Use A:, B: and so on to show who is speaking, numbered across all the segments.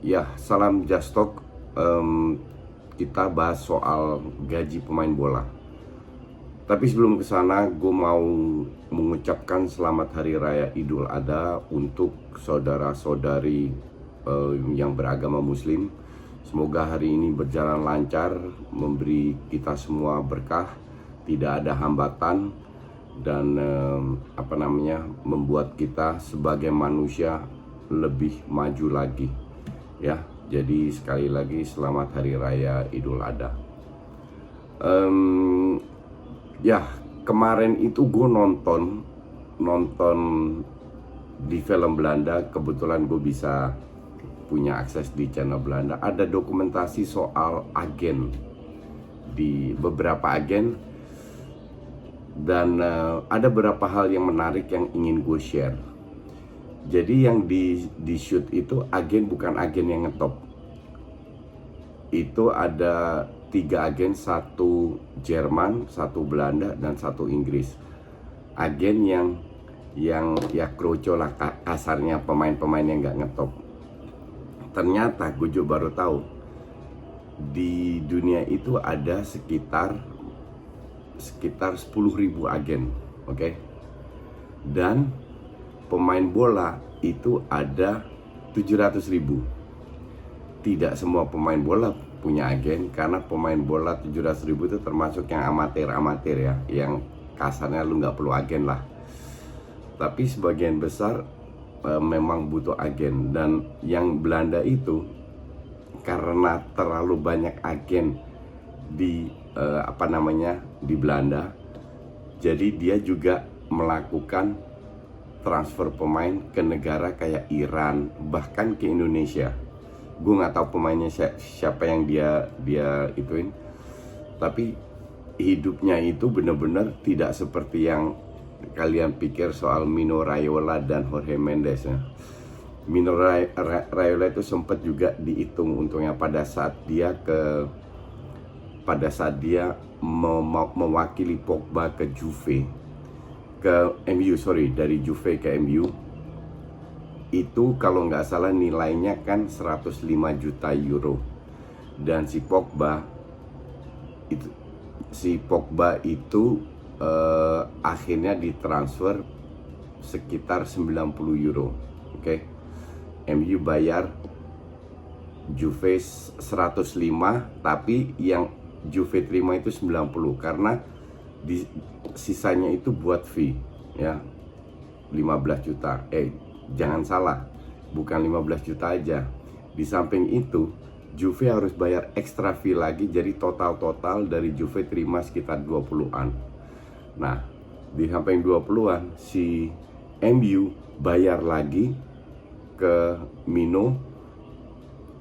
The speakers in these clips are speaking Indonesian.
A: Ya, salam Just Talk. Kita bahas soal gaji pemain bola. Tapi sebelum ke sana, gue mau mengucapkan selamat Hari Raya Idul Adha untuk saudara-saudari yang beragama Muslim. Semoga hari ini berjalan lancar, memberi kita semua berkah, tidak ada hambatan, dan membuat kita sebagai manusia lebih maju lagi. Ya, jadi sekali lagi selamat Hari Raya Idul Adha. Ya, kemarin itu gue nonton di film Belanda. Kebetulan gue bisa punya akses di channel Belanda. Ada dokumentasi soal agen, di beberapa agen, dan ada beberapa hal yang menarik yang ingin gue share. Jadi yang di shoot itu agen bukan agen yang ngetop. Itu ada 3 agen, 1 Jerman, 1 Belanda, dan 1 Inggris. Agen yang ya kroco lah kasarnya, pemain-pemain yang nggak ngetop. Ternyata gue juga baru tahu di dunia itu ada sekitar 10.000 agen, oke? Dan pemain bola itu ada 700.000. Tidak semua pemain bola punya agen, karena pemain bola 700.000 itu termasuk yang amatir ya, yang kasarnya lu nggak perlu agen lah. Tapi sebagian besar memang butuh agen. Dan yang Belanda itu karena terlalu banyak agen di di Belanda, jadi dia juga melakukan transfer pemain ke negara kayak Iran, bahkan ke Indonesia. Gue nggak tahu pemainnya siapa yang dia ituin, tapi hidupnya itu benar-benar tidak seperti yang kalian pikir soal Mino Raiola dan Jorge Mendes ya. Mino Raiola itu sempat juga dihitung untungnya pada saat dia mewakili Pogba ke Juve, dari Juve ke MU. Itu kalau nggak salah nilainya kan 105 juta euro. Dan si Pogba itu akhirnya ditransfer sekitar 90 euro. Oke. MU bayar Juve 105, tapi yang Juve terima itu 90 karena sisanya itu buat fee ya, 15 juta. Jangan salah, bukan 15 juta aja. Di samping itu Juve harus bayar extra fee lagi, jadi total dari Juve terima sekitar 20-an. Nah, di samping 20-an si MU bayar lagi ke Mino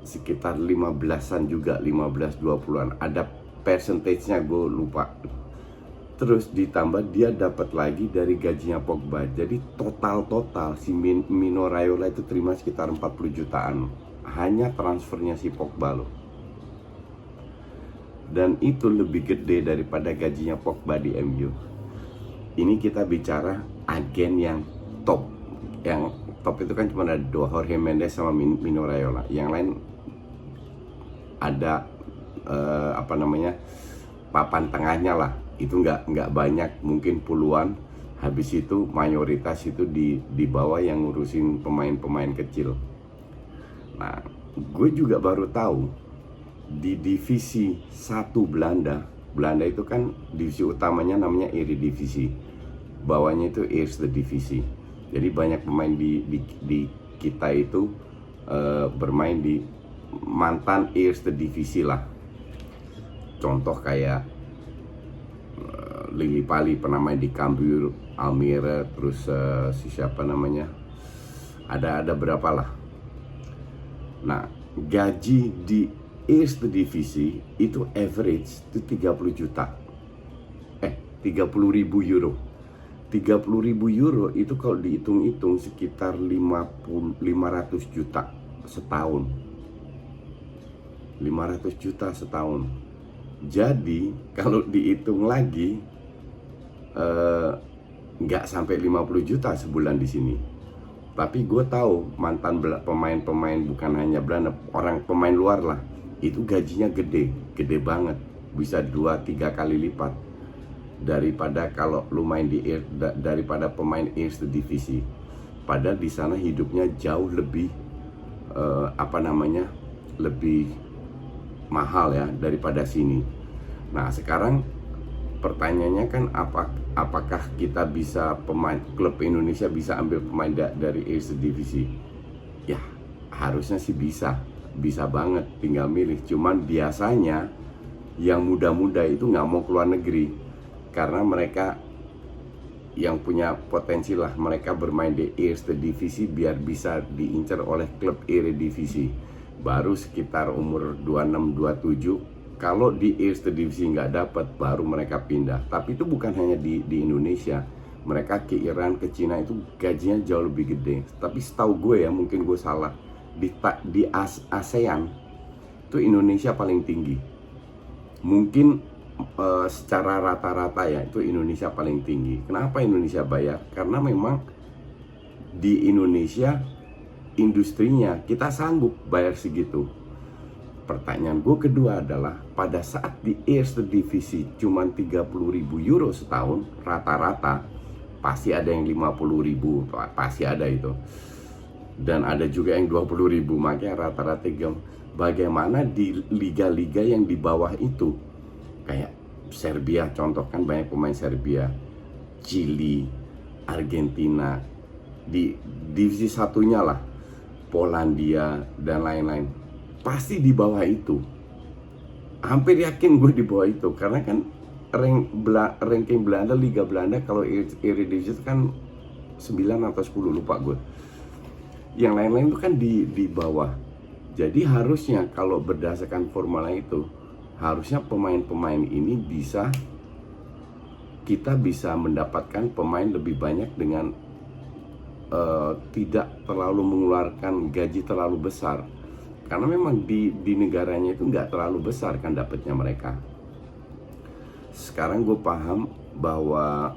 A: sekitar 15-an juga, 15-20-an. Ada percentage-nya gue lupa. Terus ditambah dia dapat lagi dari gajinya Pogba. Jadi total si Mino Raiola itu terima sekitar 40 jutaan. Hanya transfernya si Pogba loh. Dan itu lebih gede daripada gajinya Pogba di MU. Ini kita bicara agen yang top. Yang top itu kan cuma ada 2, Jorge Mendes sama Mino Raiola. Yang lain ada papan tengahnya lah. Itu nggak banyak, mungkin puluhan. Habis itu mayoritas itu di bawah yang ngurusin pemain-pemain kecil. Nah, gue juga baru tahu di divisi 1 Belanda itu kan divisi utamanya namanya Eredivisie, bawahnya itu Eerste Divisie. Jadi banyak pemain di kita itu bermain di mantan Eerste Divisie lah. Contoh kayak Lili Pali pernah main di Cambuur, Almere, terus siapa namanya, ada berapa lah. Nah, gaji di Eerste Divisie itu average itu 30 juta, 30.000 euro. 30.000 euro itu kalau dihitung-hitung sekitar 500 juta setahun. 500 juta setahun. Jadi kalau dihitung lagi nggak sampai 50 juta sebulan di sini. Tapi gue tahu mantan pemain-pemain bukan hanya Belanda, orang pemain luar lah, itu gajinya gede banget, bisa 2-3 kali lipat daripada kalau lu main daripada pemain Eerste Divisi. Padahal di sana hidupnya jauh lebih lebih mahal ya daripada sini. Nah sekarang pertanyaannya kan apakah kita bisa klub Indonesia bisa ambil pemain dari Eerste Divisi? Ya harusnya sih bisa banget, tinggal milih. Cuman biasanya yang muda-muda itu nggak mau keluar negeri karena mereka yang punya potensi lah, mereka bermain di Eerste Divisi biar bisa diincar oleh klub Eredivisie. Baru sekitar umur 26-27, kalau di Eerste Divisi nggak dapat, baru mereka pindah. Tapi itu bukan hanya di Indonesia, mereka ke Iran, ke Cina itu gajinya jauh lebih gede. Tapi setahu gue ya, mungkin gue salah, di ASEAN itu Indonesia paling tinggi. Mungkin secara rata-rata ya itu Indonesia paling tinggi. Kenapa Indonesia bayar? Karena memang di Indonesia industrinya kita sanggup bayar segitu. Pertanyaan gue kedua adalah pada saat di Eerste Divisi cuma 30.000 euro setahun rata-rata, pasti ada yang 50.000, pasti ada itu, dan ada juga yang 20.000, makanya rata-rata. Bagaimana di liga-liga yang di bawah itu, kayak Serbia, contoh kan banyak pemain Serbia, Chili, Argentina, di divisi satunya lah, Polandia dan lain-lain, pasti di bawah itu. Hampir yakin gue di bawah itu, karena kan ranking Belanda, Liga Belanda kalau Eredivisie itu kan 9 atau 10, lupa gue. Yang lain-lain itu kan di bawah. Jadi harusnya kalau berdasarkan formula itu, harusnya pemain-pemain ini kita bisa mendapatkan pemain lebih banyak dengan tidak terlalu mengeluarkan gaji terlalu besar, karena memang di negaranya itu nggak terlalu besar kan dapatnya mereka. Sekarang gue paham bahwa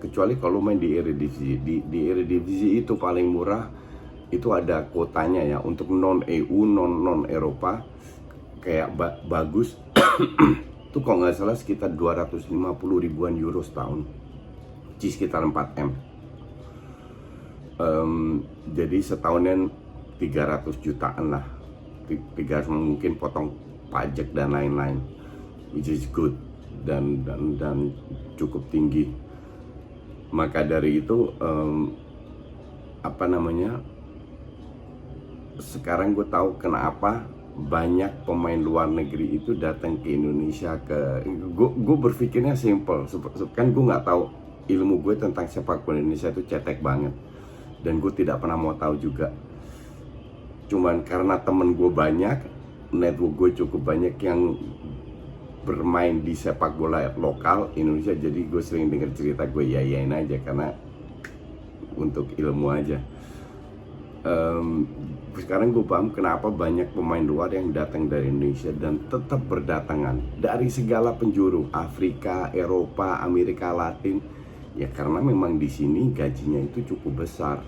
A: kecuali kalau main di Eredivisie, di Eredivisie itu paling murah, itu ada kuotanya ya untuk non EU, non Eropa, kayak bagus itu kalau nggak salah sekitar 250 ribuan euro setahun, sekitar 4M. Jadi setahunnya 300 jutaan lah, 300, mungkin potong pajak dan lain-lain, which is good dan cukup tinggi. Maka dari itu sekarang gue tahu kenapa banyak pemain luar negeri itu datang ke Indonesia. Gue berpikirnya simple, kan gue nggak tahu, ilmu gue tentang sepak bola Indonesia itu cetek banget, dan gue tidak pernah mau tahu juga. Cuman karena temen gue banyak, network gue cukup banyak yang bermain di sepak bola lokal Indonesia, jadi gue sering dengar cerita, gue yayain aja karena untuk ilmu aja. Sekarang gue paham kenapa banyak pemain luar yang datang dari Indonesia dan tetap berdatangan dari segala penjuru, Afrika, Eropa, Amerika Latin, ya karena memang di sini gajinya itu cukup besar.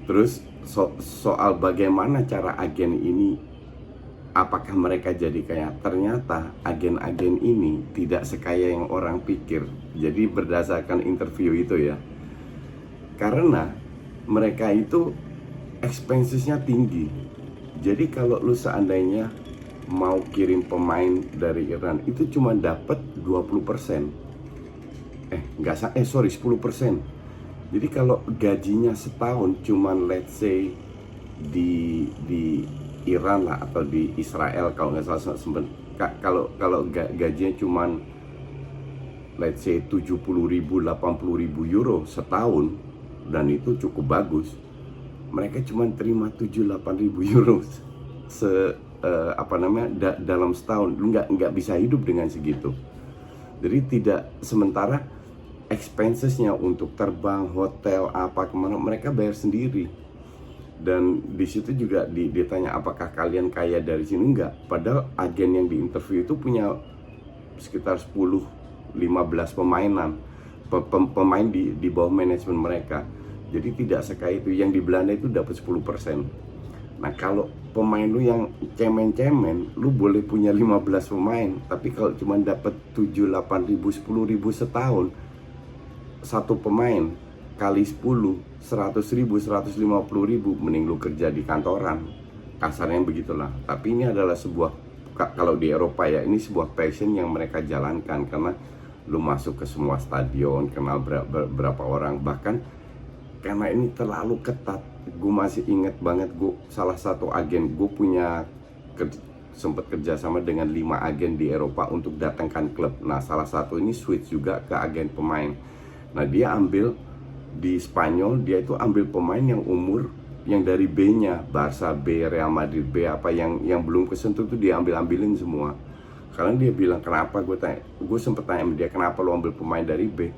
A: Terus soal bagaimana cara agen ini, apakah mereka jadi kaya? Ternyata agen-agen ini tidak sekaya yang orang pikir. Jadi berdasarkan interview itu ya, karena mereka itu expensesnya tinggi. Jadi kalau lu seandainya mau kirim pemain dari Iran, itu cuma dapat 20%. 10%. Jadi kalau gajinya setahun cuman let's say di Iran lah atau di Israel kalau nggak salah, kalau gajinya cuman let's say 70.000, 80.000 euro setahun, dan itu cukup bagus, mereka cuma terima 7-8 ribu euro dalam setahun. Lu nggak bisa hidup dengan segitu. Jadi tidak, sementara expensesnya untuk terbang, hotel, apa kemana, mereka bayar sendiri. Dan di situ juga ditanya apakah kalian kaya dari sini, enggak. Padahal agen yang diinterview itu punya sekitar 10-15 pemainan. pemain di bawah manajemen mereka. Jadi tidak sekaya itu. Yang di Belanda itu dapat 10%. Nah kalau pemain lu yang cemen-cemen, lu boleh punya 15 pemain, tapi kalau cuma dapat 7, 8 ribu, 10 ribu setahun, satu pemain kali 10, 100 ribu, 150 ribu, mending lu kerja di kantoran. Kasarnya begitulah. Tapi ini adalah sebuah, kalau di Eropa ya, ini sebuah passion yang mereka jalankan, karena lu masuk ke semua stadion, kenal berapa orang. Bahkan karena ini terlalu ketat, gue masih inget banget, gue salah satu agen, gue punya sempat kerjasama dengan 5 agen di Eropa untuk datangkan klub. Nah salah satu ini switch juga ke agen pemain. Nah dia ambil di Spanyol, dia itu ambil pemain yang umur yang dari B-nya, Barca B, Real Madrid B, apa yang belum kesentuh tuh dia ambilin semua. Karena dia bilang, kenapa, gue sempet tanya sama dia, kenapa lo ambil pemain dari B?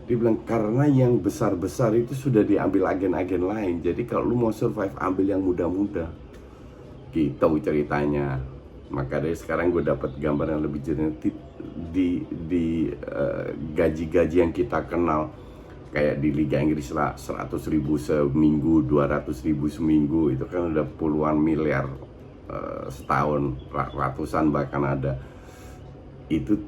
A: Dia bilang, karena yang besar-besar itu sudah diambil agen-agen lain. Jadi kalau lu mau survive, ambil yang muda-muda. Gitu ceritanya. Maka dari sekarang gue dapat gambar yang lebih jernih di gaji-gaji yang kita kenal. Kayak di Liga Inggris lah, 100 ribu seminggu, 200 ribu seminggu. Itu kan udah puluhan miliar setahun, ratusan bahkan ada. Itu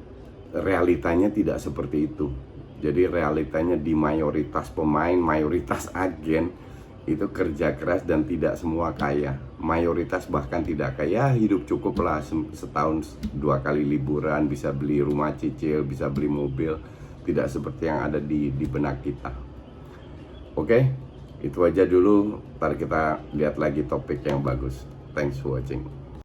A: realitanya tidak seperti itu. Jadi realitanya di mayoritas pemain, mayoritas agen itu kerja keras dan tidak semua kaya. Mayoritas bahkan tidak kaya, hidup cukup lah, setahun 2 kali liburan, bisa beli rumah cicil, bisa beli mobil. Tidak seperti yang ada di benak kita. Oke, itu aja dulu. Ntar kita lihat lagi topik yang bagus. Thanks for watching.